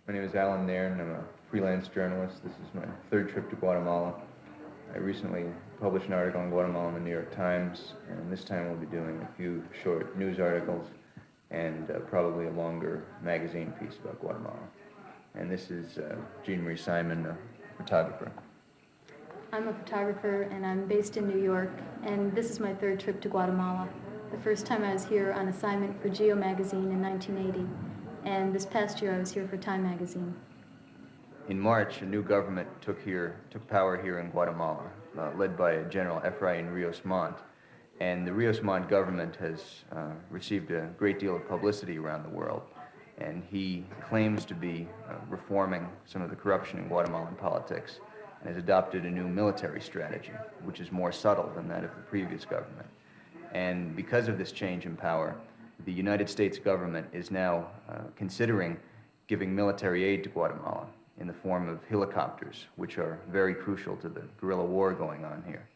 My name is Allan Nairn. I'm a freelance journalist. This is my third trip to Guatemala. I recently published an article on Guatemala in the New York Times, and this time we'll be doing a few short news articles and probably a longer magazine piece about Guatemala. And this is Nairn y Simon, a photographer. I'm a photographer and I'm based in New York, and this is my third trip to Guatemala. The first time I was here on assignment for Geo magazine in 1980, and this past year I was here for Time magazine. In March, a new government took power here in Guatemala, led by General Efraín Ríos Montt. And the Ríos Montt government has received a great deal of publicity around the world. And he claims to be reforming some of the corruption in Guatemalan politics and has adopted a new military strategy, which is more subtle than that of the previous government. And because of this change in power, the United States government is now considering giving military aid to Guatemala in the form of helicopters, which are very crucial to the guerrilla war going on here.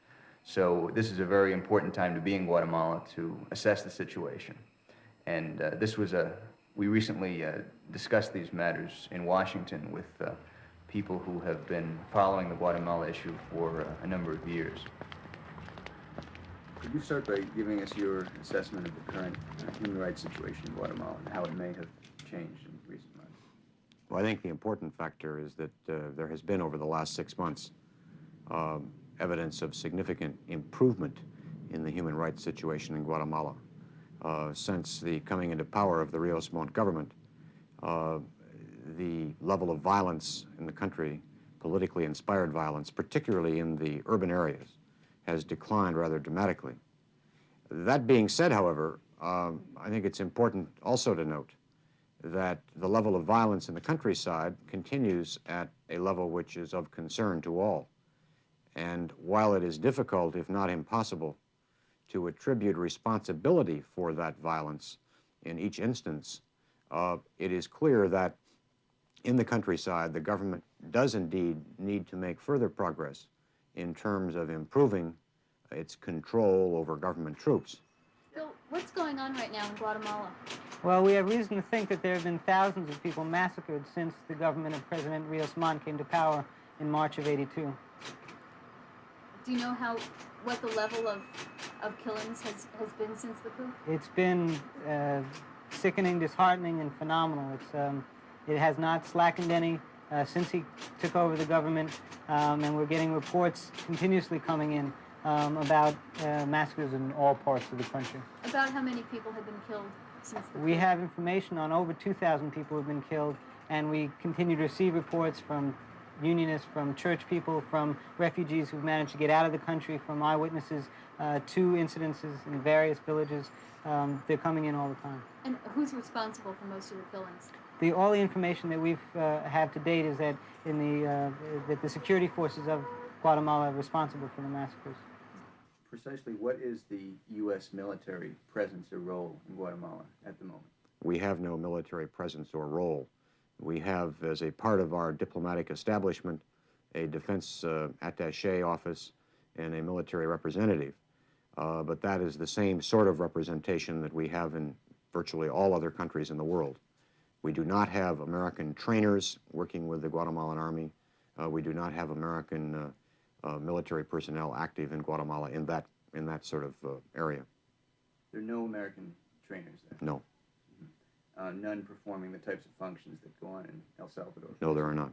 So this is a very important time to be in Guatemala to assess the situation. And we recently discussed these matters in Washington with people who have been following the Guatemala issue for a number of years. Could you start by giving us your assessment of the current human rights situation in Guatemala and how it may have changed in recent months? Well, I think the important factor is that there has been, over the last 6 months, evidence of significant improvement in the human rights situation in Guatemala. Since the coming into power of the Ríos Montt government, the level of violence in the country, politically inspired violence, particularly in the urban areas, has declined rather dramatically. That being said, however, I think it's important also to note that the level of violence in the countryside continues at a level which is of concern to all. And while it is difficult, if not impossible, to attribute responsibility for that violence in each instance, it is clear that in the countryside, the government does indeed need to make further progress in terms of improving its control over government troops. Phil, what's going on right now in Guatemala? Well, we have reason to think that there have been thousands of people massacred since the government of President Ríos Montt came to power in March of '82. Do you know what the level of killings has been since the coup? It's been sickening, disheartening, and phenomenal. It has not slackened any since he took over the government, and we're getting reports continuously coming in about massacres in all parts of the country. About how many people have been killed since the coup? We have information on over 2,000 people who have been killed, and we continue to receive reports from unionists, from church people, from refugees who've managed to get out of the country, from eyewitnesses to incidences in various villages. They're coming in all the time. And who's responsible for most of the killings? All the information that we've have to date is that that the security forces of Guatemala are responsible for the massacres. Precisely what is the U.S. military presence or role in Guatemala at the moment? We have no military presence or role. We have, as a part of our diplomatic establishment, a defense attaché office and a military representative. But that is the same sort of representation that we have in virtually all other countries in the world. We do not have American trainers working with the Guatemalan Army. We do not have American military personnel active in Guatemala in that sort of area. There are no American trainers there? No. None performing the types of functions that go on in El Salvador? No, there are not.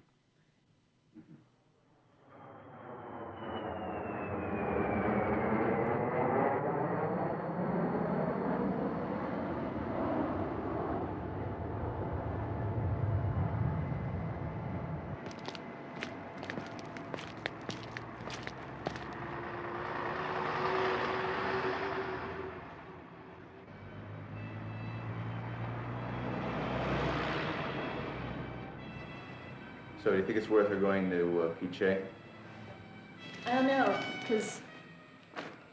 So do you think it's worth her going to Quiche? I don't know, because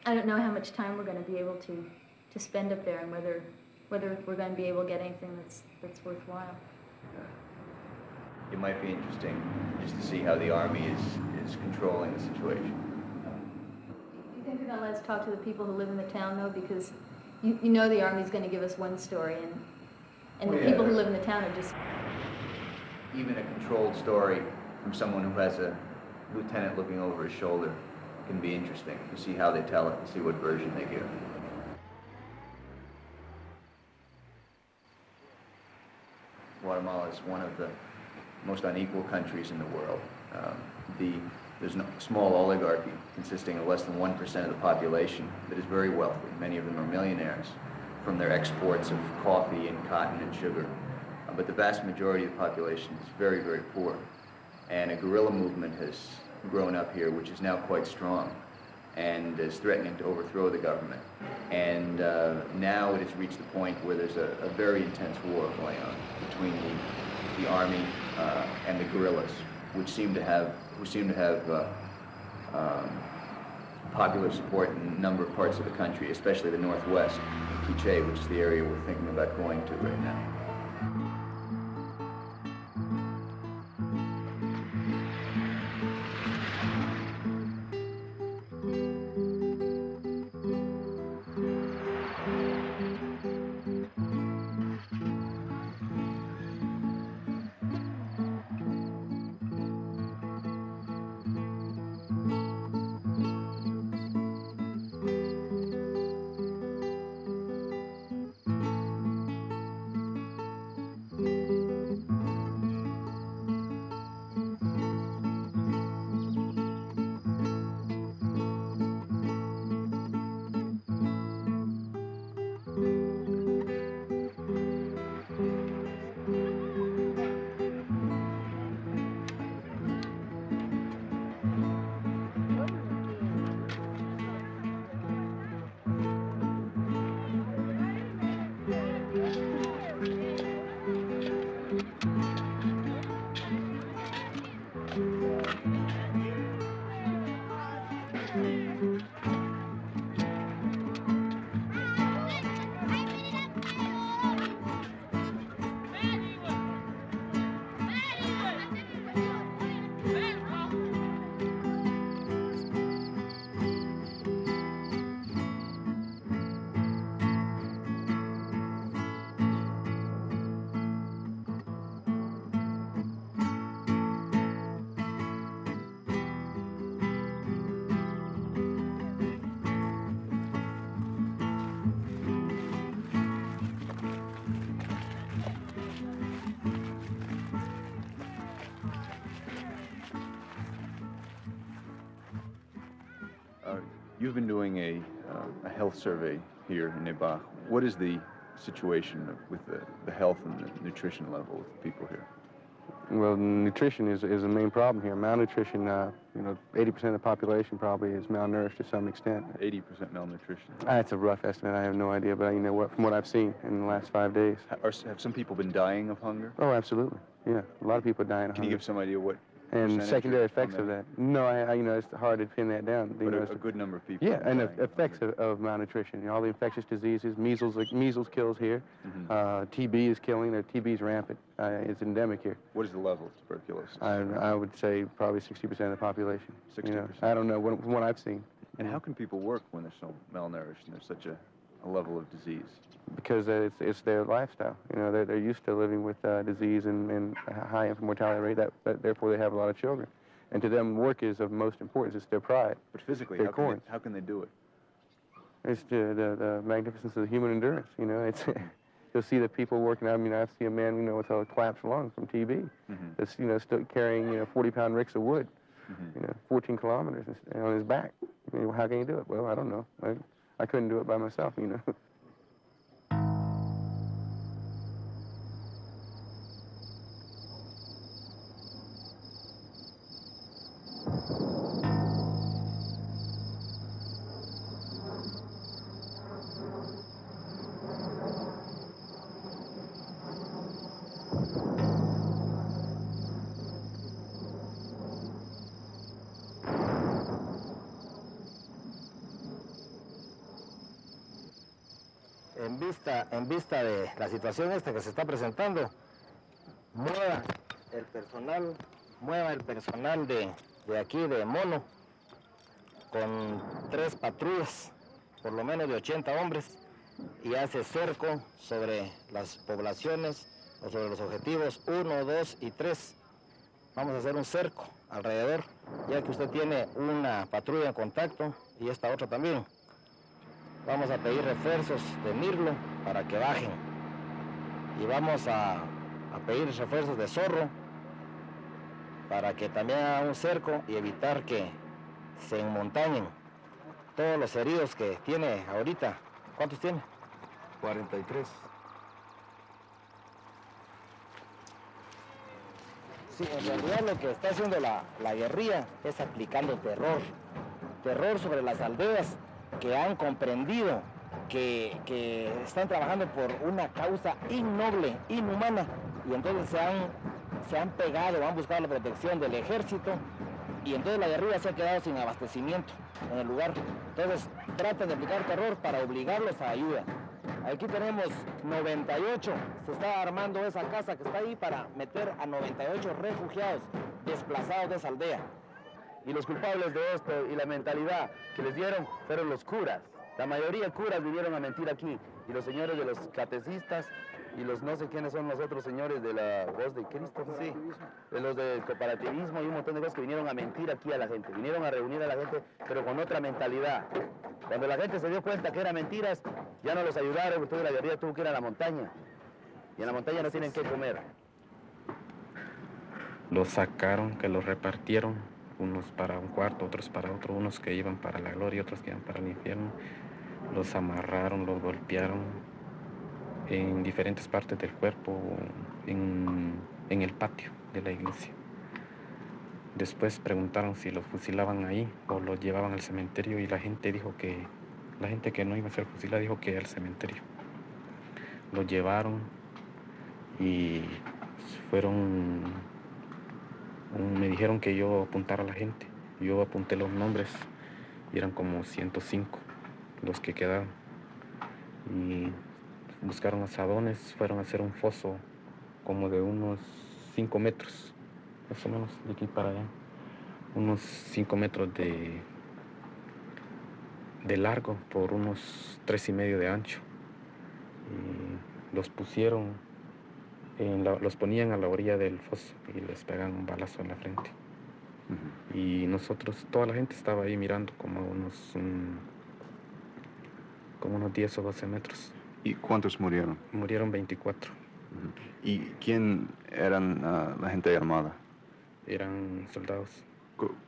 I don't know how much time we're going to be able to spend up there and whether we're going to be able to get anything that's worthwhile. It might be interesting just to see how the Army is controlling the situation. You think they're going to let us talk to the people who live in the town, though? Because you know the Army's going to give us one story, and the people who live in the town are just... even a controlled story from someone who has a lieutenant looking over his shoulder can be interesting. You see how they tell it and see what version they give. Guatemala is one of the most unequal countries in the world. There's a small oligarchy consisting of less than 1% of the population that is very wealthy. Many of them are millionaires from their exports of coffee and cotton and sugar. But the vast majority of the population is very, very poor. And a guerrilla movement has grown up here, which is now quite strong and is threatening to overthrow the government. And now it has reached the point where there's a very intense war going on between the army and the guerrillas, which seem to have popular support in a number of parts of the country, especially the northwest, Quiche, which is the area we're thinking about going to right now. You've been doing a health survey here in Nebach. What is the situation with the health and the nutrition level of people here? Well, nutrition is a main problem here. Malnutrition, 80% of the population probably is malnourished to some extent. 80% malnutrition. That's a rough estimate. I have no idea, but from what I've seen in the last 5 days. Have some people been dying of hunger? Oh, absolutely. Yeah, a lot of people are dying of hunger. Can you give some idea what? And secondary effects of that? No, it's hard to pin that down. But a good number of people. Yeah, and the effects of malnutrition. All the infectious diseases, measles kills here. Mm-hmm. TB is killing. TB is rampant. It's endemic here. What is the level of tuberculosis? I would say probably 60% of the population. 60%. I don't know from what I've seen. And how can people work when they're so malnourished and there's such a level of disease? Because it's their lifestyle. They're used to living with disease and a high infant mortality rate. That therefore they have a lot of children. And to them, work is of most importance. It's their pride. But physically, how can they do it? It's the magnificence of the human endurance. It's you'll see the people working. I see a man with a collapsed lung from TB. Mm-hmm. That's still carrying 40-pound ricks of wood, mm-hmm. 14 kilometers on his back. How can you do it? Well, I don't know. I couldn't do it by myself. En vista de la situación que se está presentando, mueva el personal de aquí, de Mono, con 3 patrullas, por lo menos de 80 hombres, y hace cerco sobre las poblaciones o sobre los objetivos 1, 2 y 3. Vamos a hacer un cerco alrededor, ya que usted tiene una patrulla en contacto y esta otra también. Vamos a pedir refuerzos de mirlo para que bajen. Y vamos a pedir refuerzos de zorro para que también hagan un cerco y evitar que se enmontañen. Todos los heridos que tiene ahorita, ¿cuántos tiene? 43. Sí, en realidad lo que está haciendo la guerrilla es aplicando terror. Terror sobre las aldeas que han comprendido que están trabajando por una causa innoble, inhumana, y entonces se han pegado, han buscado la protección del ejército, y entonces la guerrilla se ha quedado sin abastecimiento en el lugar. Entonces tratan de aplicar terror para obligarlos a ayuda. Aquí tenemos 98, se está armando esa casa que está ahí para meter a 98 refugiados desplazados de esa aldea. Y los culpables de esto y la mentalidad que les dieron fueron los curas. La mayoría de curas vinieron a mentir aquí. Y los señores de los catecistas y los no sé quiénes son los otros señores de la voz de Cristo. Sí, de los del cooperativismo y un montón de cosas que vinieron a mentir aquí a la gente. Vinieron a reunir a la gente, pero con otra mentalidad. Cuando la gente se dio cuenta que eran mentiras, ya no los ayudaron, porque la guerrilla tuvo que ir a la montaña. Y en la montaña no tienen qué comer. Los sacaron, que los repartieron, unos para un cuarto, otros para otro, unos que iban para la gloria, otros que iban para el infierno. Los amarraron, los golpearon en diferentes partes del cuerpo, en el patio de la iglesia. Después preguntaron si los fusilaban ahí o los llevaban al cementerio, y la gente que no iba a ser fusilada dijo que al cementerio. Los llevaron y me dijeron que yo apuntara a la gente. Yo apunté los nombres y eran como 105 los que quedaron. Y buscaron asadones, fueron a hacer un foso como de unos 5 metros, más o menos, de aquí para allá. Unos 5 metros de largo por unos 3,5 de ancho. Y los pusieron, los ponían a la orilla del foso y les pegaban un balazo en la frente. Y nosotros, toda la gente estaba ahí mirando como unos 10 o 12 metros. ¿Y cuántos murieron? Murieron 24. ¿Y quién eran la gente armada? Eran soldados.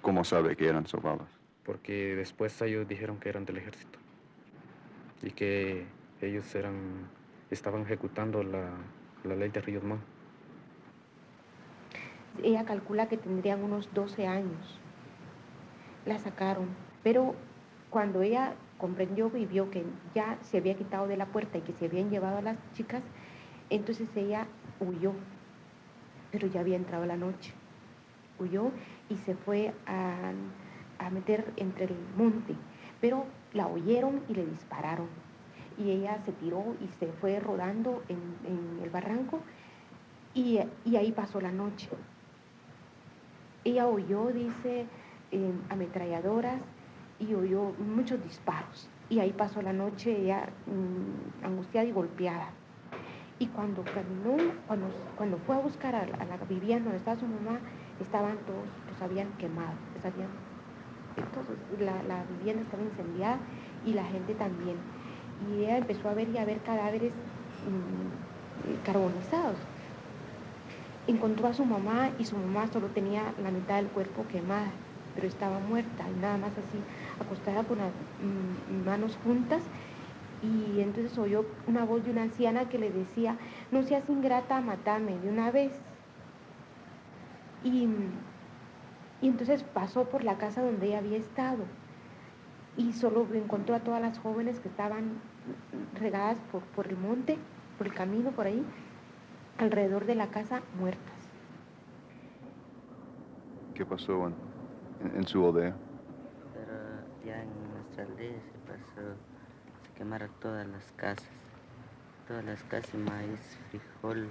¿Cómo sabe que eran soldados? Porque después ellos dijeron que eran del ejército y que ellos estaban ejecutando la ley de Ríos Montt. Ella calcula que tendrían unos 12 años. La sacaron, pero cuando ella comprendió y vio que ya se había quitado de la puerta y que se habían llevado a las chicas, entonces ella huyó, pero ya había entrado la noche. Huyó y se fue a meter entre el monte, pero la oyeron y le dispararon. Y ella se tiró y se fue rodando en el barranco y ahí pasó la noche. Ella oyó, dice, ametralladoras y oyó muchos disparos. Y ahí pasó la noche ella angustiada y golpeada. Y cuando caminó, cuando fue a buscar a la vivienda donde estaba su mamá, estaban todos, los habían quemado, la vivienda estaba incendiada y la gente también. Y ella empezó a ver cadáveres carbonizados. Encontró a su mamá y su mamá solo tenía la mitad del cuerpo quemada, pero estaba muerta y nada más así, acostada con las manos juntas. Y entonces oyó una voz de una anciana que le decía: no seas ingrata, mátame de una vez. Y entonces pasó por la casa donde ella había estado y solo encontró a todas las jóvenes que estaban regadas por el monte, por el camino, por ahí, alrededor de la casa, muertas. ¿Qué pasó en su aldea? Pero ya en nuestra aldea se quemaron todas las casas, maíz, frijol,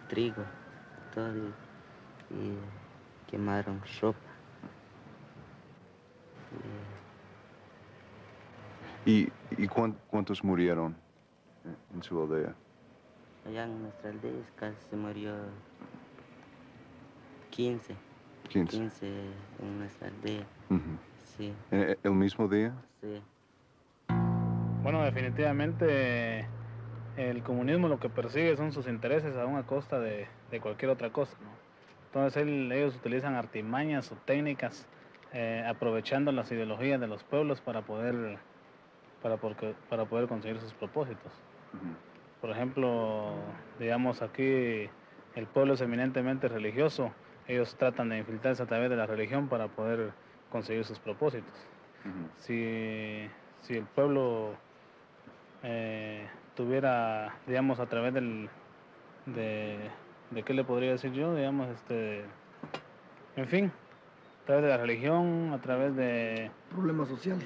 trigo, todo, y quemaron ropa. ¿Y cuántos murieron en su aldea? allá en nuestra aldea casi se murió 15. 15. 15 en nuestra aldea. Sí. ¿El mismo día? Sí. Bueno, definitivamente el comunismo lo que persigue son sus intereses aún a costa de cualquier otra cosa, ¿no? Entonces ellos utilizan artimañas o técnicas aprovechando las ideologías de los pueblos para poder conseguir sus propósitos. Por ejemplo, digamos aquí el pueblo es eminentemente religioso, ellos tratan de infiltrarse a través de la religión para poder conseguir sus propósitos. Si el pueblo tuviera, digamos, a través de qué le podría decir yo, digamos, en fin, a través de la religión, a través de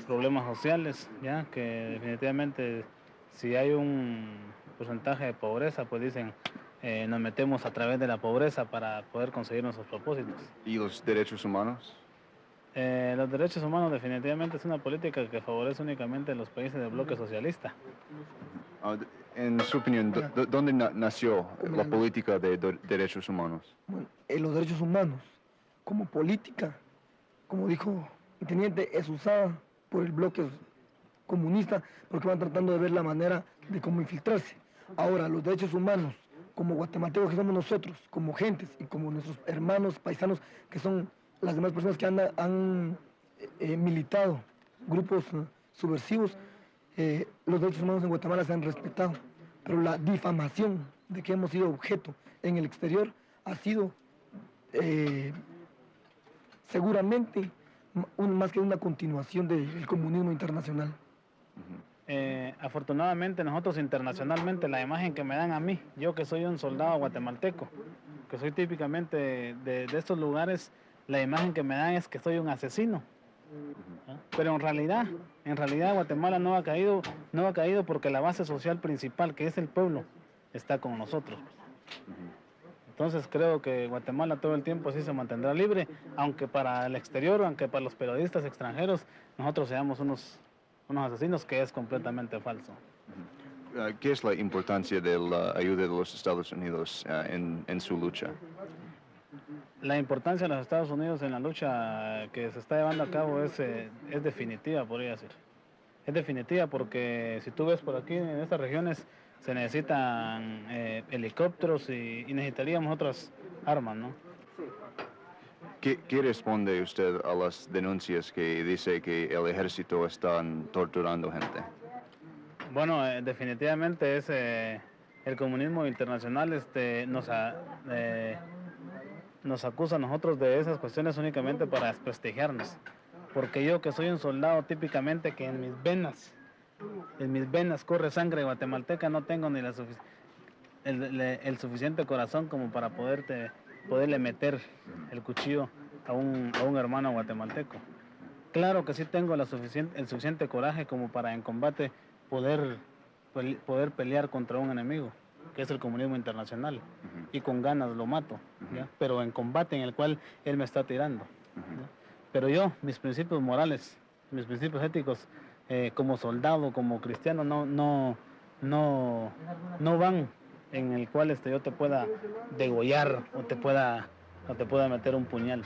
problemas sociales, ya que definitivamente si hay un porcentaje de pobreza, pues dicen, nos metemos a través de la pobreza para poder conseguir nuestros propósitos. ¿Y los derechos humanos? Los derechos humanos definitivamente es una política que favorece únicamente a los países del bloque socialista. En su opinión, ¿dónde nació la política de derechos humanos? Bueno, los derechos humanos, como política, como dijo el teniente, es usada por el bloque comunista porque van tratando de ver la manera de cómo infiltrarse. Ahora, los derechos humanos, como guatemaltecos que somos nosotros, como gentes y como nuestros hermanos paisanos que son las demás personas que han militado grupos subversivos, los derechos humanos en Guatemala se han respetado, pero la difamación de que hemos sido objeto en el exterior ha sido seguramente más que una continuación del comunismo internacional. Afortunadamente nosotros internacionalmente la imagen que me dan a mí, yo que soy un soldado guatemalteco, que soy típicamente de estos lugares, la imagen que me dan es que soy un asesino. Pero en realidad Guatemala no ha caído porque la base social principal, que es el pueblo, está con nosotros. Entonces creo que Guatemala todo el tiempo así se mantendrá libre, aunque para el exterior, aunque para los periodistas extranjeros, nosotros seamos unos asesinos, que es completamente falso. ¿Qué es la importancia de la ayuda de los Estados Unidos en su lucha? La importancia de los Estados Unidos en la lucha que se está llevando a cabo es definitiva, podría decir. Es definitiva porque si tú ves por aquí en estas regiones se necesitan helicópteros y necesitaríamos otras armas, ¿no? ¿Qué responde usted a las denuncias que dice que el ejército está torturando gente? Bueno, definitivamente es el comunismo internacional nos acusa a nosotros de esas cuestiones únicamente para desprestigiarnos. Porque yo, que soy un soldado típicamente que en mis venas corre sangre guatemalteca, no tengo ni el suficiente corazón como para poderle meter el cuchillo a un hermano guatemalteco. Claro que sí tengo el suficiente coraje como para en combate poder pelear contra un enemigo, que es el comunismo internacional, y con ganas lo mato, ¿ya? Pero en combate en el cual él me está tirando. Pero yo, mis principios morales, mis principios éticos, como soldado, como cristiano, no van en el cual yo te pueda degollar o te pueda meter un puñal.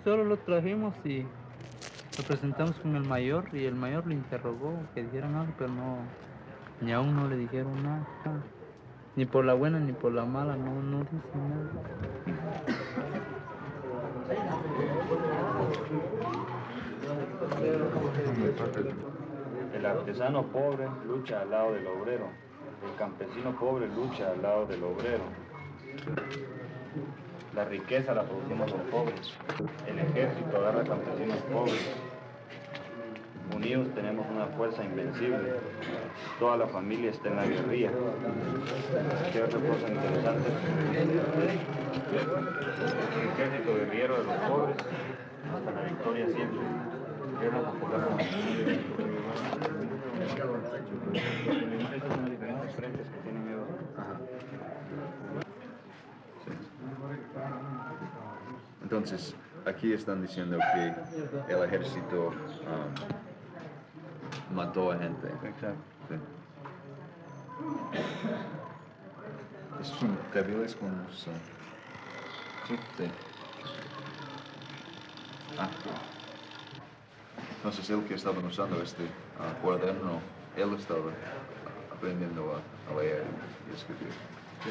Solo lo trajimos y lo presentamos con el mayor y el mayor lo interrogó, que dijeran algo, pero no, ni aún no le dijeron nada, ni por la buena ni por la mala, no dicen nada. El artesano pobre lucha al lado del obrero. El campesino pobre lucha al lado del obrero. La riqueza la producimos los pobres. El ejército agarra campesinos pobres. Unidos tenemos una fuerza invencible. Toda la familia está en la guerrilla. ¿Qué otra cosa interesante? El ejército guerrillero de los pobres hasta la victoria siempre. Guerra popular. Estos son diferentes frentes que tienen miedo. Entonces, aquí están diciendo que el ejército mató a gente. Exacto. Sí. ¿Esos son cabiles con los...? Sí. Sí. Ah. Entonces, el que estaban usando este cuaderno, él estaba aprendiendo a leer y escribir. Sí.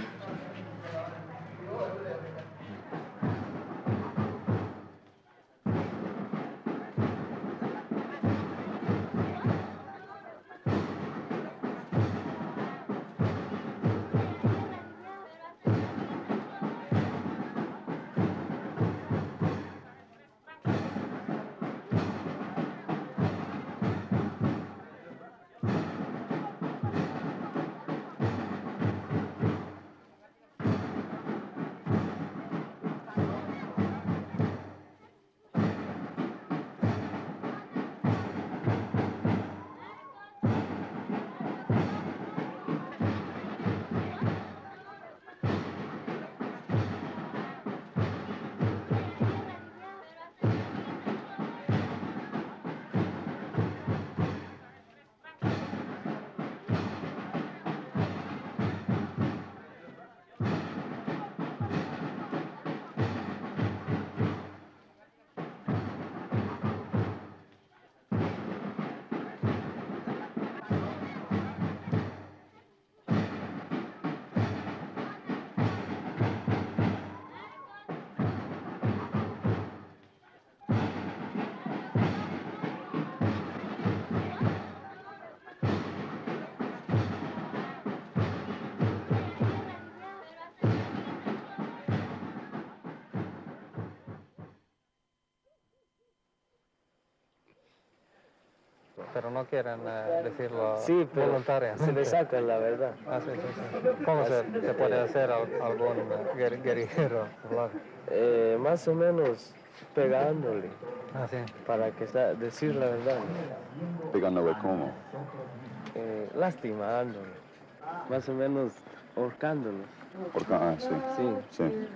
Pero no quieren decirlo Sí, pero voluntariamente. se le saca la verdad. Ah, sí, sí, sí. ¿Cómo se puede hacer algún guerrillero? Más o menos pegándole. Ah, sí. Para que decir la verdad. ¿Pegándole cómo? Lastimándole. Más o menos ahorcándolo. Sí. Sí. Sí.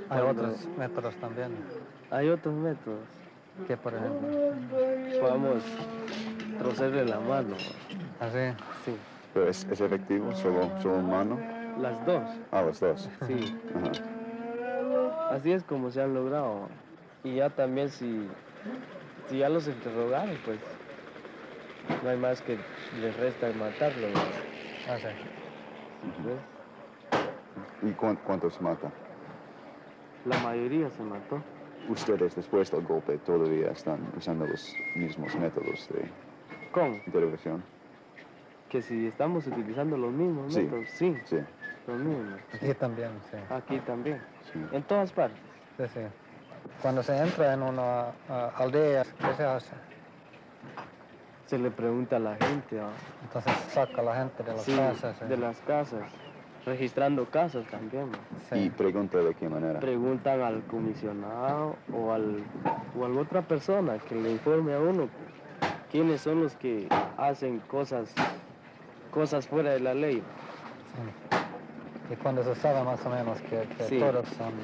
Hay otros métodos también. Hay otros métodos. ¿Qué, por ejemplo? Vamos a trocerle la mano. ¿Ah, sí? Sí. ¿Pero es efectivo? ¿Solo mano? Las dos. Ah, las dos. Sí. Ajá. Así es como se han logrado. Y ya también si ya los interrogaron, pues no hay más que les resta matarlos. Ah, sí. ¿Y cuántos mata? La mayoría se mató. Ustedes, después del golpe, todavía están usando los mismos métodos de interrogación. Que si estamos utilizando los mismos métodos, sí. Los mismos. Aquí también, sí. Aquí también. Sí. En todas partes. Sí, sí. Cuando se entra en una aldea, ¿qué se hace? Se le pregunta a la gente. Entonces saca a la gente de las casas. De las casas. Registrando casas también. Sí. ¿Y pregunta de qué manera? Preguntan al comisionado o a otra persona que le informe a uno quiénes son los que hacen cosas fuera de la ley. Sí. Y cuando se sabe más o menos que todos son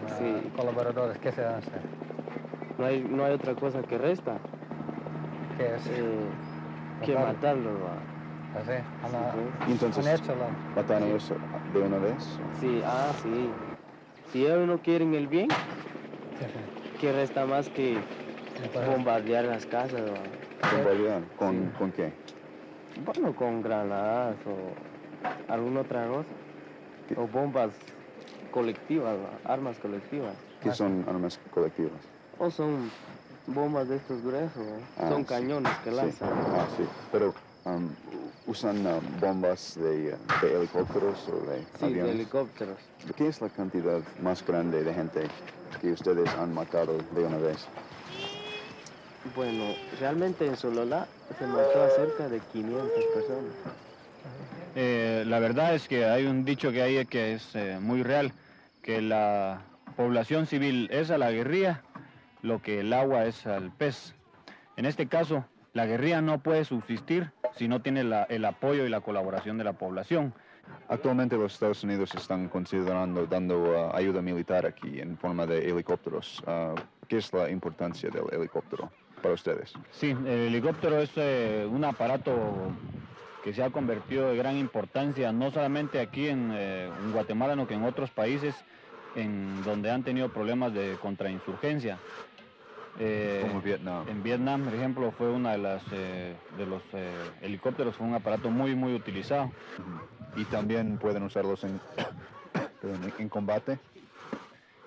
colaboradores, ¿qué se hace? No hay otra cosa que resta. ¿Qué es? Que matarlo. ¿Así? Entonces, ¿matan ellos de una vez? Sí, sí. Si ellos no quieren el bien, ¿qué resta más que bombardear las casas? ¿Bombardear? ¿Con qué? Bueno, con granadas o alguna otra cosa. O bombas colectivas, armas colectivas. ¿Qué son armas colectivas? O son bombas de estos gruesos, son cañones que lanzan. Sí, pero ¿usan bombas de helicópteros o de Sí, aviones? de helicópteros. ¿Qué es la cantidad más grande de gente que ustedes han matado de una vez? Bueno, realmente en Sololá se mató a cerca de 500 personas. La verdad es que hay un dicho que hay que es muy real, que la población civil es a la guerrilla lo que el agua es al pez. En este caso, la guerrilla no puede subsistir si no tiene el apoyo y la colaboración de la población. Actualmente los Estados Unidos están considerando dando ayuda militar aquí en forma de helicópteros. ¿Qué es la importancia del helicóptero para ustedes? Sí, el helicóptero es un aparato que se ha convertido de gran importancia, no solamente aquí en Guatemala, sino que en otros países en donde han tenido problemas de contrainsurgencia. Como Vietnam. En Vietnam, por ejemplo, fue una de los helicópteros, fue un aparato muy utilizado. ¿Y también pueden usarlos en combate?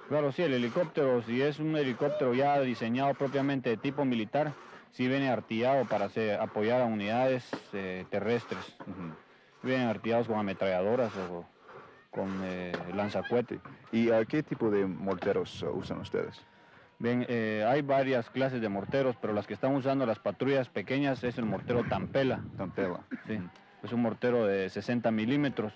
Claro, sí, el helicóptero, si es un helicóptero ya diseñado propiamente de tipo militar, sí viene artillado para apoyar a unidades terrestres. Vienen artillados con ametralladoras o con lanzacohete. ¿Y qué tipo de morteros usan ustedes? Bien, hay varias clases de morteros, pero las que están usando las patrullas pequeñas es el mortero Tampela. Tampela. Sí, es un mortero de 60 milímetros.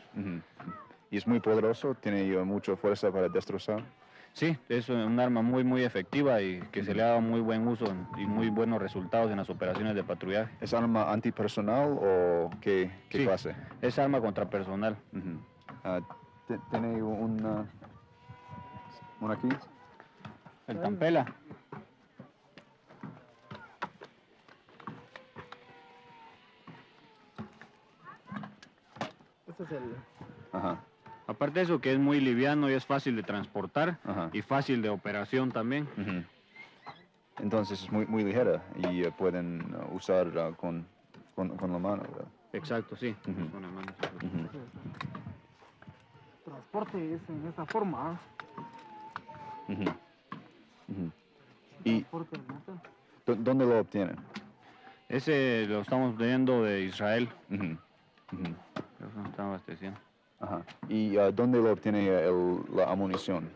¿Y es muy poderoso? ¿Tiene mucha fuerza para destrozar? Sí, es un arma muy efectiva y que se le ha dado muy buen uso y muy buenos resultados en las operaciones de patrullaje. ¿Es arma antipersonal o qué Sí, clase? Es arma contrapersonal. ¿Tiene una aquí? El Tampela. Este es el... Ajá. Aparte de eso, que es muy liviano y es fácil de transportar. Ajá. Y fácil de operación también. Entonces es muy ligera y pueden usar con la mano, ¿verdad? Exacto, sí. Con la mano. Transporte es en esta forma. ¿Y dónde lo obtienen? Ese lo estamos obteniendo de Israel. Eso nos está abasteciendo. Ajá. ¿Y dónde lo obtiene la munición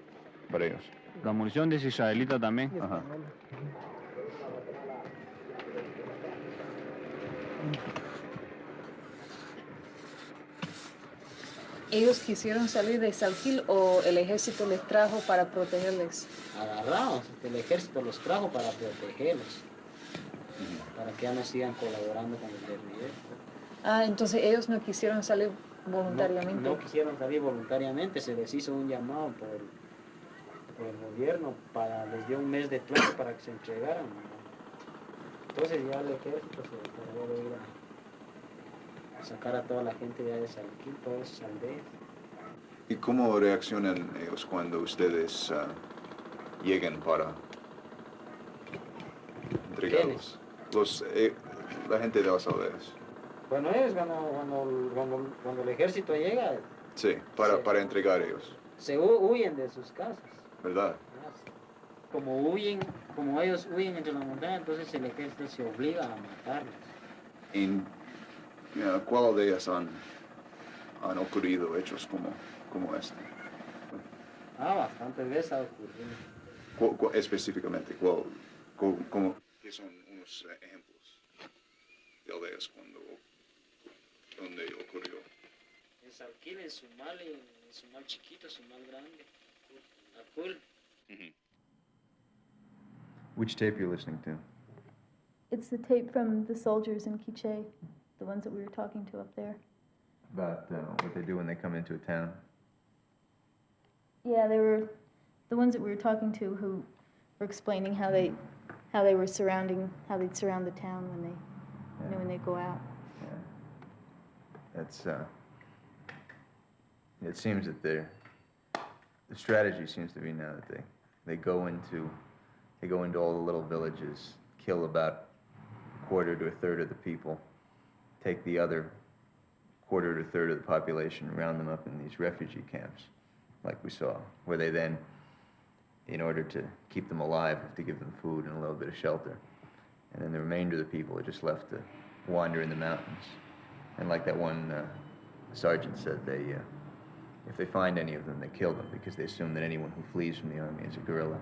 para ellos? La munición es israelita también. Ajá. ¿Ellos quisieron salir de Salquil o el ejército les trajo para protegerles? Agarrados, el ejército los trajo para protegerlos, para que ya no sigan colaborando con el guerrillero. Entonces ellos no quisieron salir voluntariamente. No quisieron salir voluntariamente, se les hizo un llamado por el gobierno, les dio un mes de plazo para que se entregaran. Entonces ya el ejército se encargó de ir a sacar a toda la gente ya de Salquil, todas esas aldeas. ¿Y cómo reaccionan ellos cuando ustedes llegan para entregarlos? La gente de las aldeas. Bueno, ellos cuando el ejército llega... Sí, para entregar ellos. Se huyen de sus casas. ¿Verdad? Como ellos huyen entre las montañas, entonces el ejército se obliga a matarlos. ¿En cuál de ellas han ocurrido hechos como este? Bastantes veces ha ocurrido. Específicamente, ¿qué son unos ejemplos de aldeas donde ocurrió? En Salquil, en Sumal chiquito, Sumal grande, Acul. Which tape you're listening to? It's the tape from the soldiers in Quiche, the ones that we were talking to up there. About what they do when they come into a town? Yeah, they were the ones that we were talking to who were explaining how they'd surround the town when they go out. That's it seems that the strategy seems to be now that they go into all the little villages, kill about a quarter to a third of the people, take the other quarter to a third of the population, round them up in these refugee camps, like we saw, where they then in order to keep them alive, have to give them food and a little bit of shelter. And then the remainder of the people are just left to wander in the mountains. And like that one sergeant said, if they find any of them, they kill them because they assume that anyone who flees from the army is a guerrilla.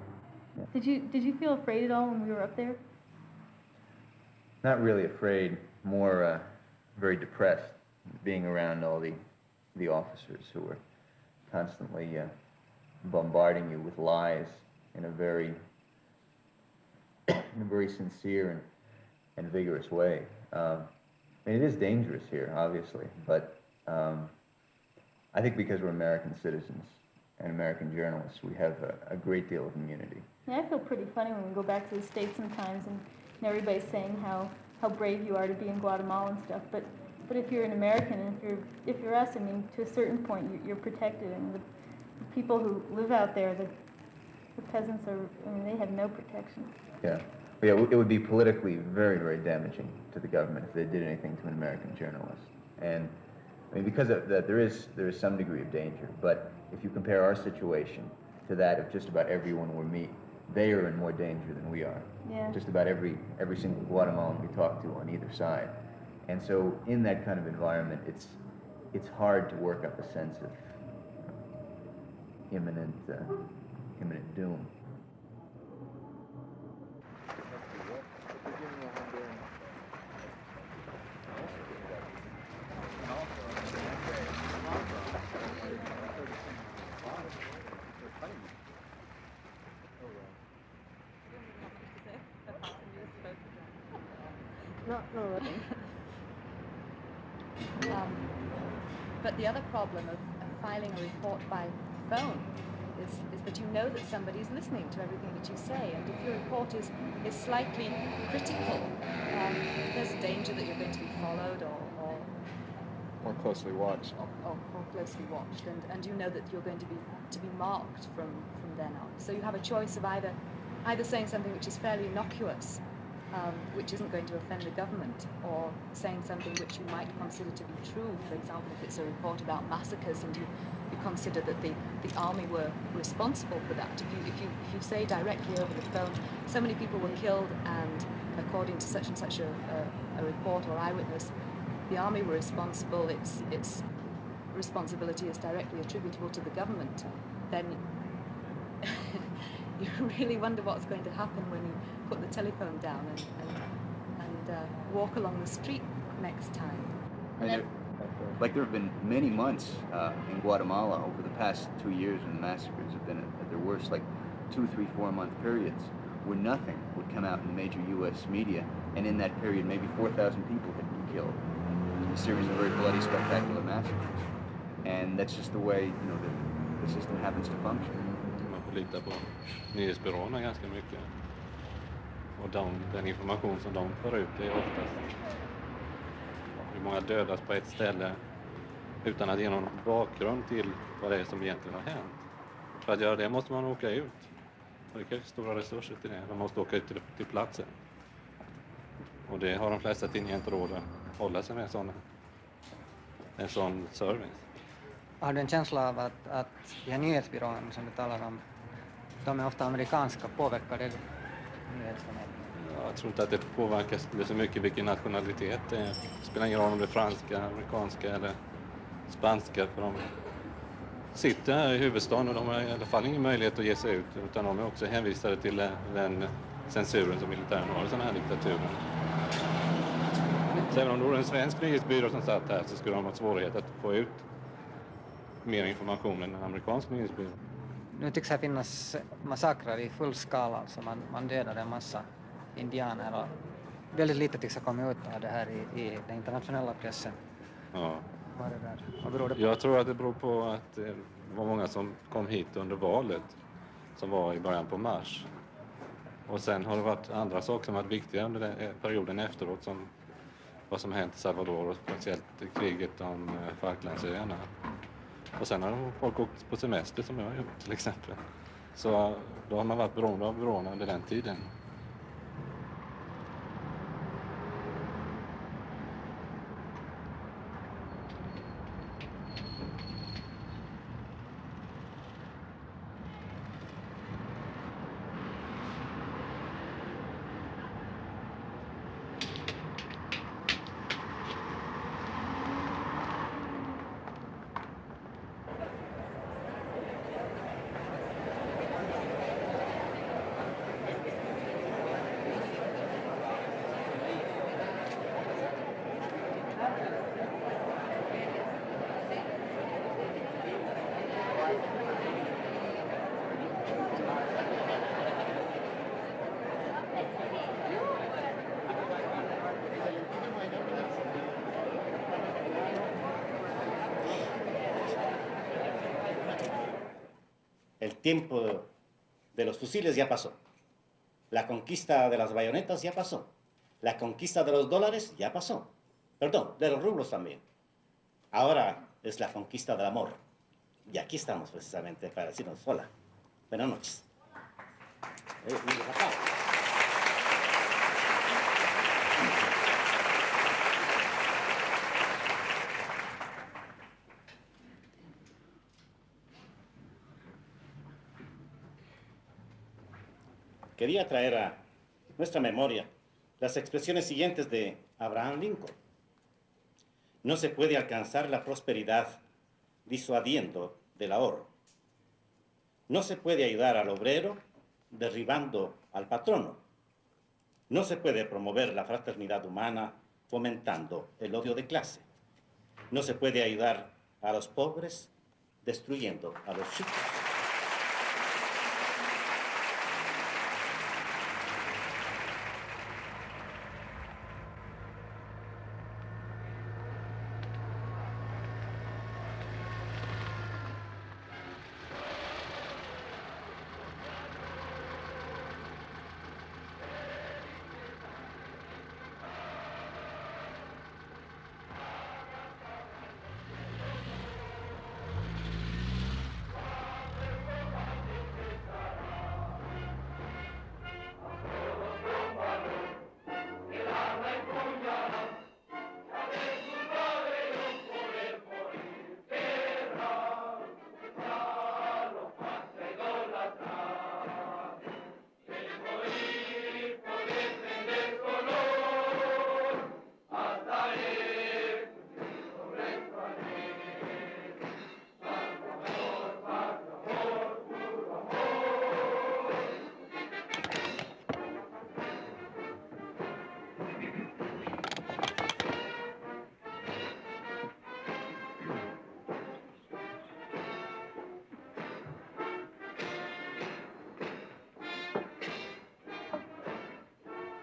Yeah. Did you feel afraid at all when we were up there? Not really afraid, more very depressed, being around all the officers who were constantly bombarding you with lies in a very sincere and vigorous way. I mean, it is dangerous here, obviously, but I think because we're American citizens and American journalists, we have a great deal of immunity. Yeah, I feel pretty funny when we go back to the States sometimes and everybody's saying how brave you are to be in Guatemala and stuff, but if you're an American and if you're us, I mean, to a certain point you're protected, and the people who live out there, the peasants they have no protection. Yeah. Yeah, it would be politically very, very damaging to the government if they did anything to an American journalist. And I mean, because of that, there is some degree of danger. But if you compare our situation to that of just about everyone we meet, they are in more danger than we are. Yeah. Just about every single Guatemalan we talk to on either side. And so, in that kind of environment, it's hard to work up a sense of imminent doom. But the other problem of filing a report by phone is that you know that somebody's listening to everything that you say, and if your report is slightly critical, there's a danger that you're going to be followed or More closely watched. Or closely watched, and you know that you're going to be marked from then on. So you have a choice of either saying something which is fairly innocuous, which isn't going to offend the government, or saying something which you might consider to be true. For example, if it's a report about massacres and you consider that the army were responsible for that. If you say directly over the phone, so many people were killed, and according to such and such a report or eyewitness, the army were responsible, its responsibility is directly attributable to the government, then you really wonder what's going to happen when you put the telephone down and walk along the street next time. Like there have been many months in Guatemala over the past 2 years when the massacres have been at their worst, like 2, 3, 4 month periods where nothing would come out in the major U.S. media, and in that period maybe 4,000 people had been killed. A series of very bloody, spectacular massacres. And that's just the way, the system happens to function. Man får lita på nyhetsbyråerna ganska mycket. Och den information som de får ut är oftast hur många dödas på ett ställe utan att ge någon bakgrund till vad det är som egentligen har hänt. För att göra det måste man åka ut. Och det krävs stora resurser till det. Man måste åka ut till platsen. Och det har de flesta tidningar inte råd att hålla sig med en sån service. Har du en känsla av att de här nyhetsbyråerna som du talar om, de är ofta amerikanska, påverkar det nyhetsförmedlingen? Jag tror inte att det påverkas så mycket vilken nationalitet det är. Det spelar ingen roll om det är franska, amerikanska eller spanska, för de sitter här i huvudstaden och de har i alla fall ingen möjlighet att ge sig ut, utan de är också hänvisade till den censuren som militären har i sådana här diktaturer. Så även om det vore en svensk nyhetsbyrå som satt här så skulle de ha svårighet att få ut mer information än en amerikansk nyhetsbyrå. Nu tycks här finnas massakrer i full skala, alltså man dödar en massa indianer och väldigt lite tycks ha kommit ut av det här i den internationella pressen. Ja. Vad beror det på? Jag tror att det beror på att det var många som kom hit under valet som var i början på mars. Och sen har det varit andra saker som varit viktiga under den perioden efteråt, som vad som hänt i Salvador och speciellt kriget om Falklandsöarna. Och sen har folk åkt på semester som jag har gjort till exempel. Så då har man varit beroende av byråerna under den tiden. tiempo de los fusiles ya pasó. La conquista de las bayonetas ya pasó. La conquista de los dólares ya pasó. Perdón, de los rublos también. Ahora es la conquista del amor. Y aquí estamos precisamente para decirnos hola. Buenas noches. Quería traer a nuestra memoria las expresiones siguientes de Abraham Lincoln. No se puede alcanzar la prosperidad disuadiendo del ahorro. No se puede ayudar al obrero derribando al patrono. No se puede promover la fraternidad humana fomentando el odio de clase. No se puede ayudar a los pobres destruyendo a los ricos.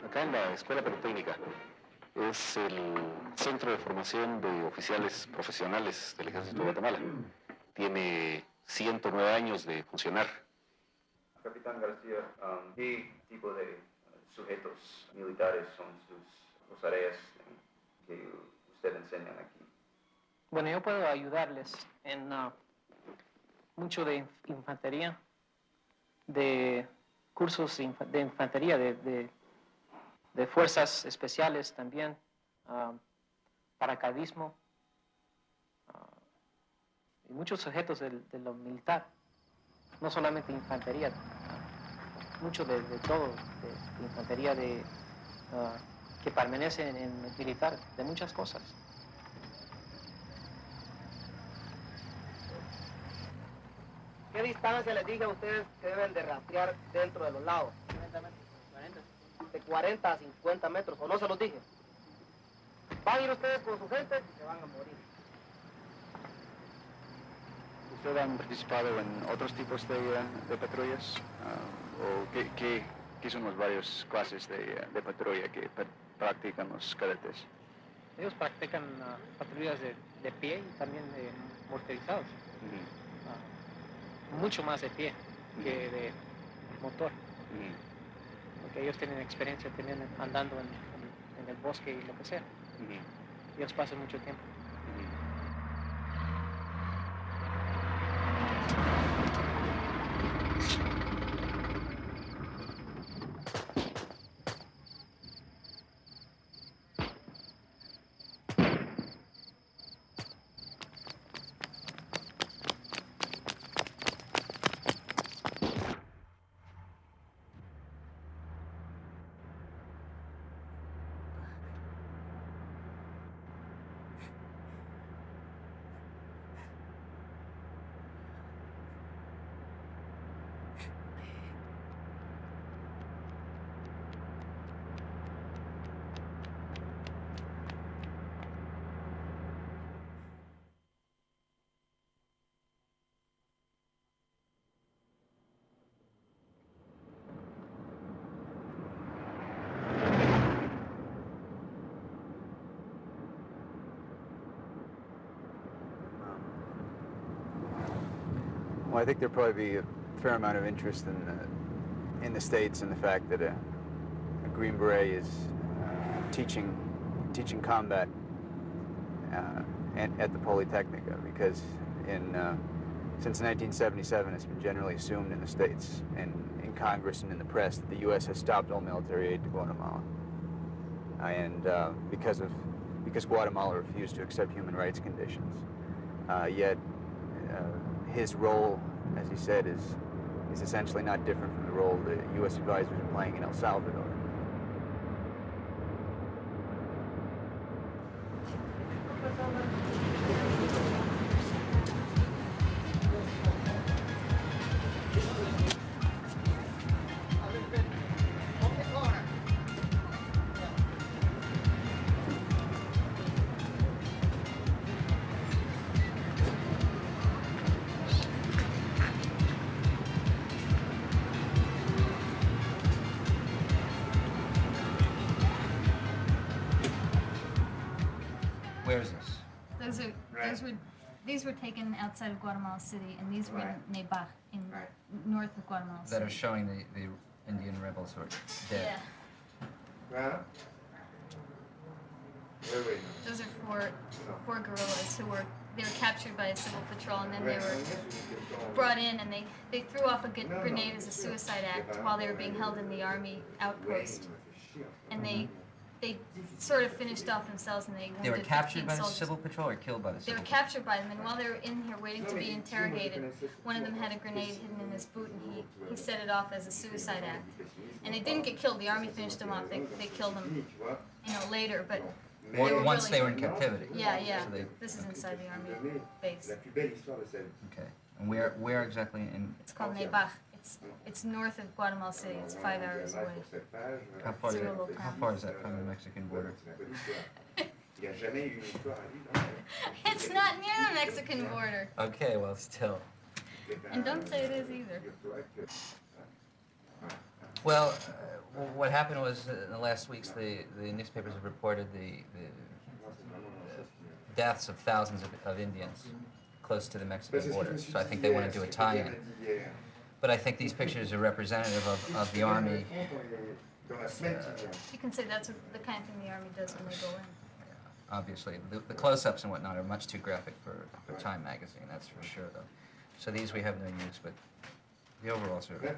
Acá en la Escuela Politécnica es el centro de formación de oficiales profesionales del Ejército de Guatemala. Tiene 109 años de funcionar. Capitán García, ¿qué tipo de sujetos militares son sus áreas que usted enseña aquí? Bueno, yo puedo ayudarles en mucho de infantería, de cursos de infantería, de fuerzas especiales también, paracaidismo, y muchos sujetos de lo militar, no solamente infantería, mucho de todo, de infantería que permanece en el militar, de muchas cosas. ¿Qué distancia les dije a ustedes que deben de rastrear dentro de los lagos? De 40 a 50 metros, ¿o no se los dije? Van a ir ustedes con su gente y se van a morir. ¿Ustedes han participado en otros tipos de patrullas? ¿O qué son las varias clases de patrulla que practican los cadetes? Ellos practican patrullas de pie y también de motorizados. Mucho más de pie que de motor. Porque ellos tienen experiencia también andando en el bosque y lo que sea. Ellos pasan mucho tiempo. Well, I think there'll probably be a fair amount of interest in the States and the fact that a Green Beret is teaching combat at the Polytechnica, because since 1977 it's been generally assumed in the States and in Congress and in the press that the U.S. has stopped all military aid to Guatemala, and because Guatemala refused to accept human rights conditions. Yet his role, as he said, is essentially not different from the role the U.S. advisors are playing in El Salvador. Where is this? These were taken outside of Guatemala City, and these were in Naibach, in north of Guatemala City. That are showing the Indian rebels who are dead. Yeah. Those are four guerrillas who were captured by a civil patrol, and then they were brought in, and they threw off a grenade as a suicide act while they were being held in the army outpost, and they sort of finished off themselves, and They were captured by the civil patrol or killed by the civil patrol? They were captured by them, and while they were in here waiting to be interrogated, one of them had a grenade hidden in his boot, and he set it off as a suicide act. And they didn't get killed. The army finished them off. They killed them, later, but once they were in captivity. Yeah. So this is inside the army base. Okay. And where exactly in? It's called Naibach. It's north of Guatemala City. It's 5 hours away. How far is that from the Mexican border? It's not near the Mexican border. Okay, well, still. And don't say it is either. Well, what happened was in the last weeks, the newspapers have reported the deaths of thousands of Indians close to the Mexican border. So I think they want to do a tie-in. But I think these pictures are representative of the Army. You can say that's the kind of thing the Army does when they go in. Obviously, the close-ups and whatnot are much too graphic for Time magazine, that's for sure, though. So these we have no use, but the overalls are...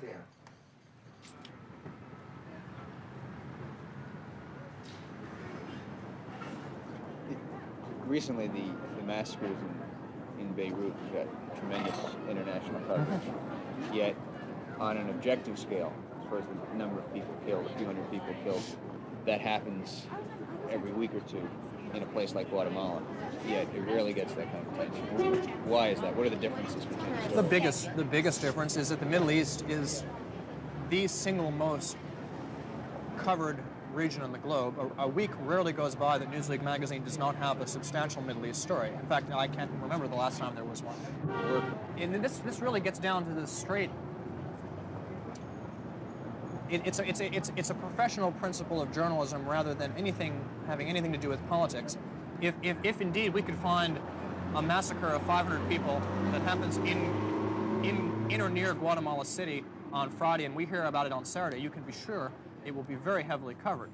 Recently, the massacres in Beirut got tremendous international coverage. Yet, on an objective scale, as far as the number of people killed, a few hundred people killed, that happens every week or two in a place like Guatemala. Yet it rarely gets that kind of attention. Why is that? What are the differences between the stories? The biggest difference is that the Middle East is the single most covered region on the globe. A week rarely goes by that Newsweek magazine does not have a substantial Middle East story. In fact, I can't remember the last time there was one. And this really gets down to the straight. It's a professional principle of journalism rather than having anything to do with politics. If indeed we could find a massacre of 500 people that happens in or near Guatemala City on Friday, and we hear about it on Saturday, you can be sure it will be very heavily covered.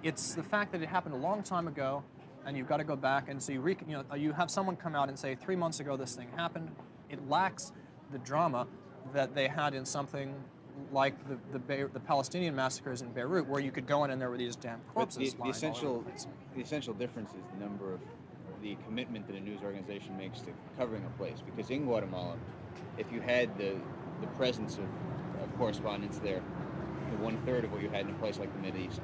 It's the fact that it happened a long time ago, and you've got to go back and so you have someone come out and say 3 months ago this thing happened. It lacks the drama that they had in something like the Palestinian massacres in Beirut, where you could go in and there were these damn corpses. The essential difference is the number of the commitment that a news organization makes to covering a place. Because in Guatemala, if you had the presence of correspondents there, 1/3 of what you had in a place like the Middle East.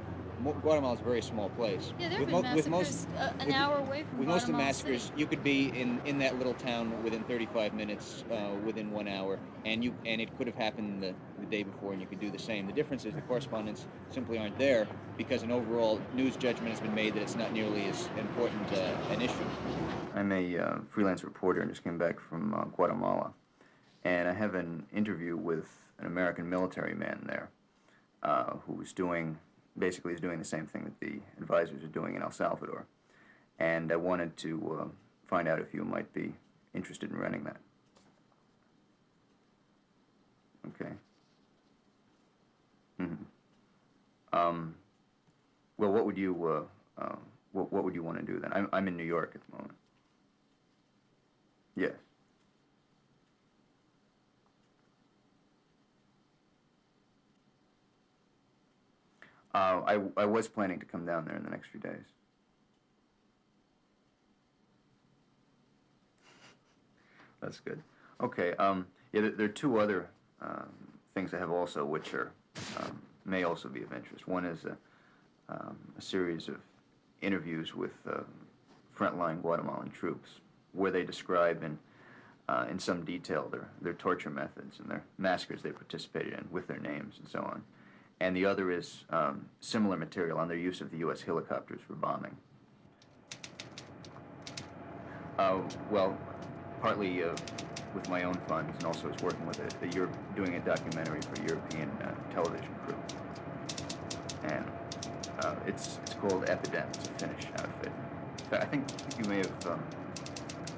Guatemala is a very small place. Yeah, there have been massacres an hour away from With most of the Guatemala massacres, City. you could be in that little town within 35 minutes, within 1 hour, and it could have happened the day before, and you could do the same. The difference is the correspondents simply aren't there because an overall news judgment has been made that it's not nearly as important an issue. I'm a freelance reporter and just came back from Guatemala, and I have an interview with an American military man there. Who was doing the same thing that the advisors are doing in El Salvador. And I wanted to find out if you might be interested in running that. Okay. Mm-hmm. Well, what would you what would you want to do then? I'm in New York at the moment. Yes. I was planning to come down there in the next few days. That's good. Okay. Yeah, there are two other things I have also, which are may also be of interest. One is a series of interviews with frontline Guatemalan troops, where they describe in some detail their torture methods and their massacres they participated in, with their names and so on. And the other is similar material on their use of the U.S. helicopters for bombing. Well, partly with my own funds, and also as working with doing a documentary for a European television crew. And it's called Epidemic. It's a Finnish outfit. In fact, I think you may have,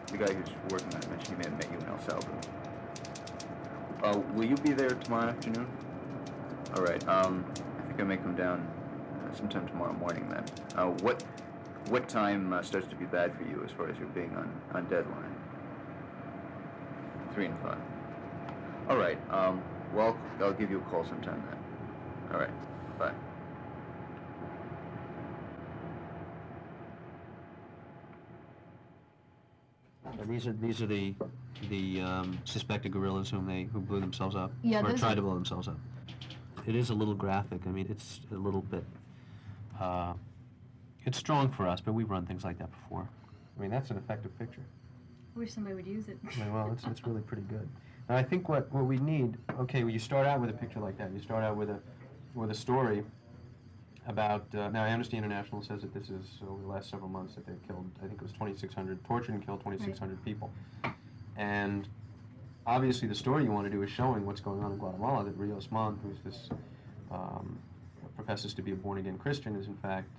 the guy who's working on it mentioned he may have met you in El Salvador. Will you be there tomorrow afternoon? All right. I think I may come down sometime tomorrow morning then. What time starts to be bad for you as far as your being on deadline? 3 and 5. All right. Well, I'll give you a call sometime then. All right. Bye. These are the suspected guerrillas who blew themselves up, Yeah, or tried to blow themselves up. It is a little graphic. I mean, it's a little bit. It's strong for us, but we've run things like that before. I mean, that's an effective picture. I wish somebody would use it. Well, it's really pretty good. And I think what we need, okay, well, you start out with a picture like that. You start out with a story about, now Amnesty International says that this is over the last several months that they've killed, I think it was 2,600, tortured and killed 2,600 people. And obviously the story you want to do is showing what's going on in Guatemala, that Ríos Montt, who's this, professes to be a born-again Christian, is in fact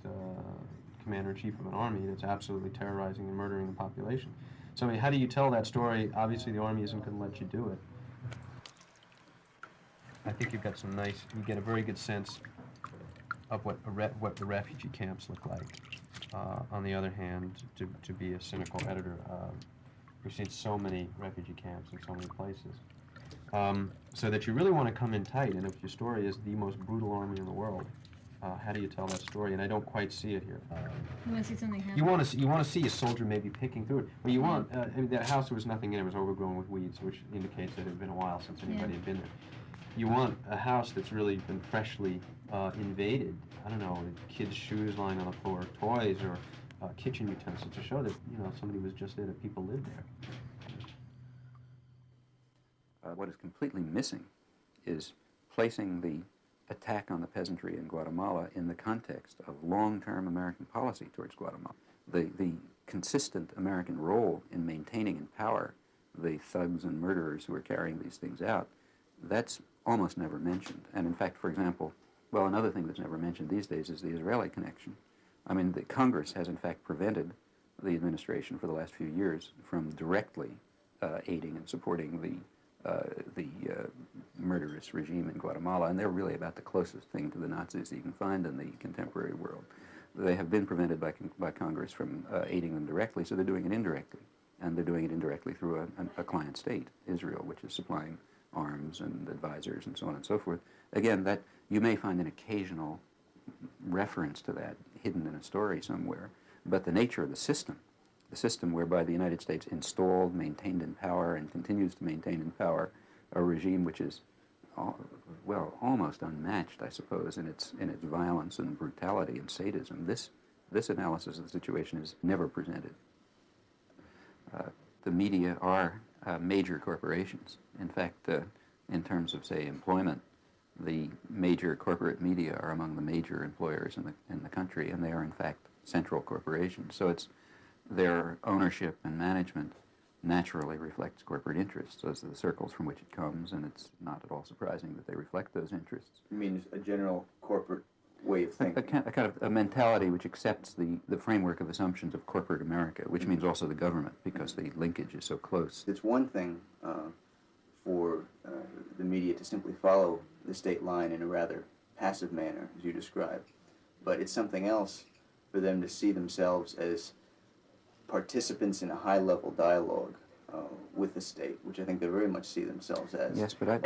commander-in-chief of an army that's absolutely terrorizing and murdering the population. So I mean, how do you tell that story? Obviously the army isn't going to let you do it. I think you've got some nice, you get a very good sense of what the refugee camps look like. On the other hand, to be a cynical editor, we've seen so many refugee camps in so many places. So that you really want to come in tight, and if your story is the most brutal army in the world, how do you tell that story? And I don't quite see it here. You want to see something happen? You want to see a soldier maybe picking through it. Well, you want, I mean, that house, there was nothing in it. It was overgrown with weeds, which indicates that it had been a while since anybody had been there. You want a house that's really been freshly invaded. I don't know, kids' shoes lying on the floor, toys, or kitchen utensils to show that, you know, somebody was just there, that people lived there. What is completely missing is placing the attack on the peasantry in Guatemala in the context of long-term American policy towards Guatemala. The consistent American role in maintaining in power the thugs and murderers who are carrying these things out, that's almost never mentioned. And in fact, for example, well, another thing that's never mentioned these days is the Israeli connection. I mean, the Congress has in fact prevented the administration for the last few years from directly aiding and supporting the murderous regime in Guatemala, and they're really about the closest thing to the Nazis that you can find in the contemporary world. They have been prevented by Congress from aiding them directly, so they're doing it indirectly, and they're doing it indirectly through a client state, Israel, which is supplying arms and advisors and so on and so forth. Again, that you may find an occasional reference to that hidden in a story somewhere, but the nature of the system whereby the United States installed, maintained in power, and continues to maintain in power a regime which is, well, almost unmatched, I suppose, in its violence and brutality and sadism. This analysis of the situation is never presented. The media are major corporations. In fact, in terms of, say, employment, the major corporate media are among the major employers in the country, and they are, in fact, central corporations. So it's their ownership and management naturally reflects corporate interests. Those are the circles from which it comes, and it's not at all surprising that they reflect those interests. You mean a general corporate way of thinking? A kind of a mentality which accepts the framework of assumptions of corporate America, which means also the government, because the linkage is so close. It's one thing for the media to simply follow the state line in a rather passive manner, as you described. But it's something else for them to see themselves as participants in a high-level dialogue with the state, which I think they very much see themselves as. Yes, but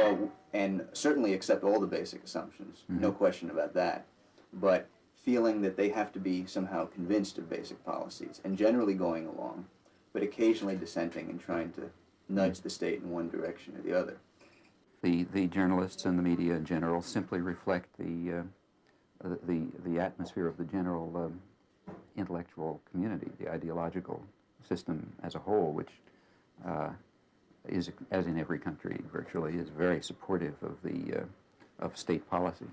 and certainly accept all the basic assumptions, no question about that. But feeling that they have to be somehow convinced of basic policies, and generally going along, but occasionally dissenting and trying to nudge the state in one direction or the other. The journalists and the media in general simply reflect the atmosphere of the general intellectual community, the ideological system as a whole, which is, as in every country virtually, is very supportive of state policy.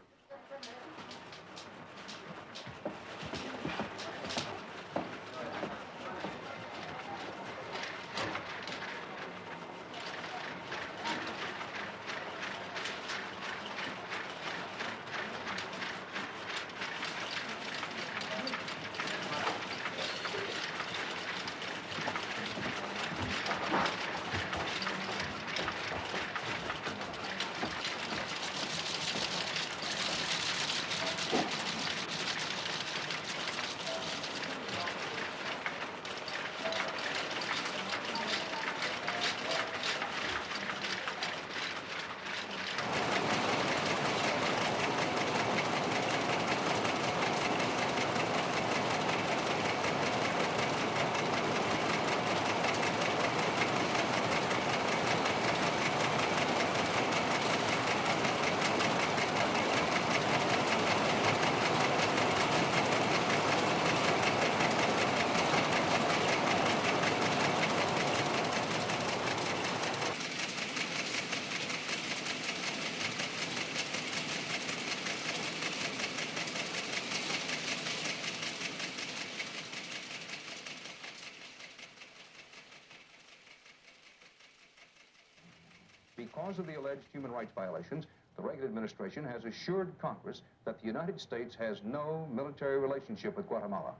Because of the alleged human rights violations, the Reagan administration has assured Congress that the United States has no military relationship with Guatemala.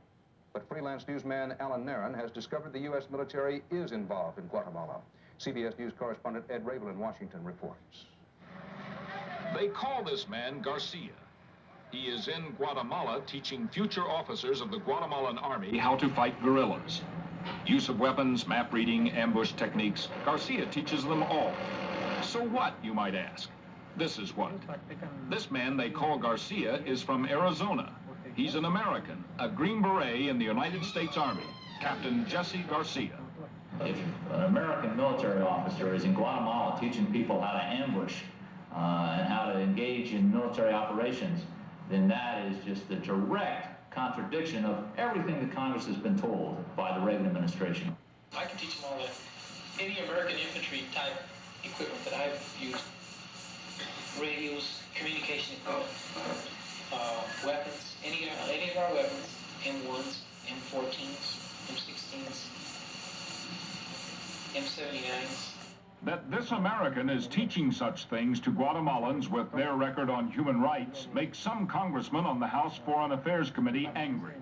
But freelance newsman Allan has discovered the U.S. military is involved in Guatemala. CBS News correspondent Ed Rabel in Washington reports. They call this man Garcia. He is in Guatemala teaching future officers of the Guatemalan army how to fight guerrillas. Use of weapons, map reading, ambush techniques, Garcia teaches them all. So what, you might ask? This is what. This man they call Garcia is from Arizona. He's an American, a Green Beret in the United States Army, Captain Jesse Garcia. If an American military officer is in Guatemala teaching people how to ambush and how to engage in military operations, then that is just the direct contradiction of everything that Congress has been told by the Reagan administration. I can teach them all any American infantry type equipment that I've used. Radios, communication equipment, weapons, any of our weapons, M1s, M14s, M16s, M79s. That this American is teaching such things to Guatemalans with their record on human rights makes some congressmen on the House Foreign Affairs Committee angry.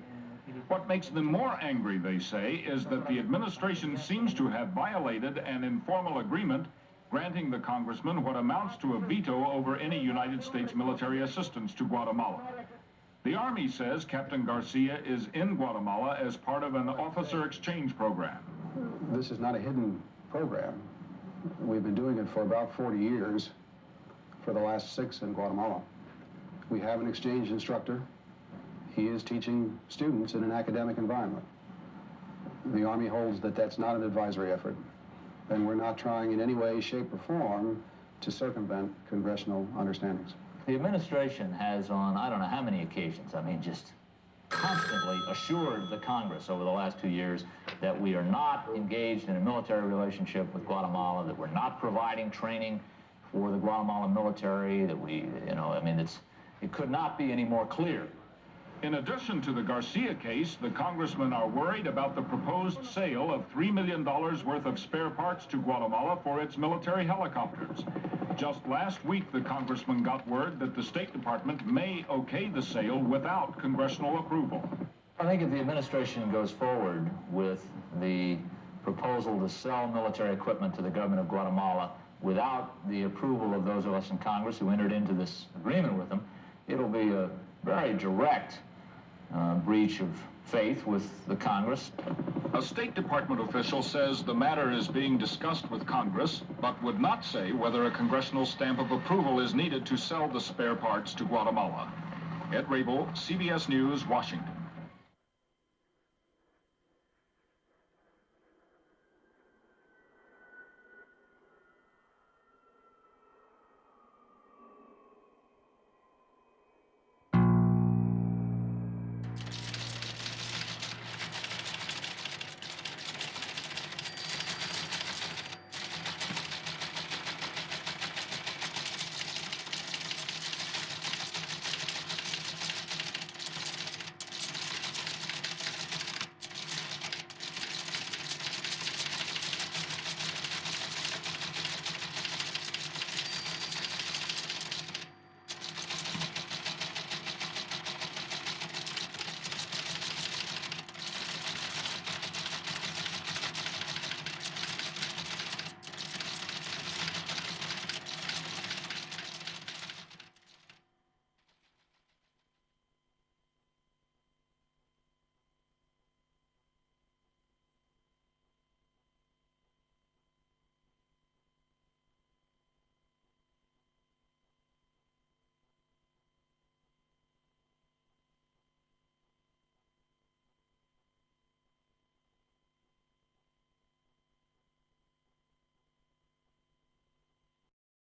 What makes them more angry, they say, is that the administration seems to have violated an informal agreement granting the congressman what amounts to a veto over any United States military assistance to Guatemala. The Army says Captain Garcia is in Guatemala as part of an officer exchange program. This is not a hidden program. We've been doing it for about 40 years, for the last 6 in Guatemala. We have an exchange instructor. He is teaching students in an academic environment. The Army holds that that's not an advisory effort, and we're not trying in any way, shape, or form to circumvent congressional understandings. The administration has on, I don't know how many occasions, I mean, just constantly assured the Congress over the last 2 years that we are not engaged in a military relationship with Guatemala, that we're not providing training for the Guatemalan military, that we, you know, I mean, it could not be any more clear. In addition to the Garcia case, the congressmen are worried about the proposed sale of $3 million worth of spare parts to Guatemala for its military helicopters. Just last week, the congressman got word that the State Department may okay the sale without congressional approval. I think if the administration goes forward with the proposal to sell military equipment to the government of Guatemala, without the approval of those of us in Congress who entered into this agreement with them, it'll be a very direct breach of faith with the Congress. A State Department official says the matter is being discussed with Congress, but would not say whether a congressional stamp of approval is needed to sell the spare parts to Guatemala. Ed Rabel, CBS News, Washington.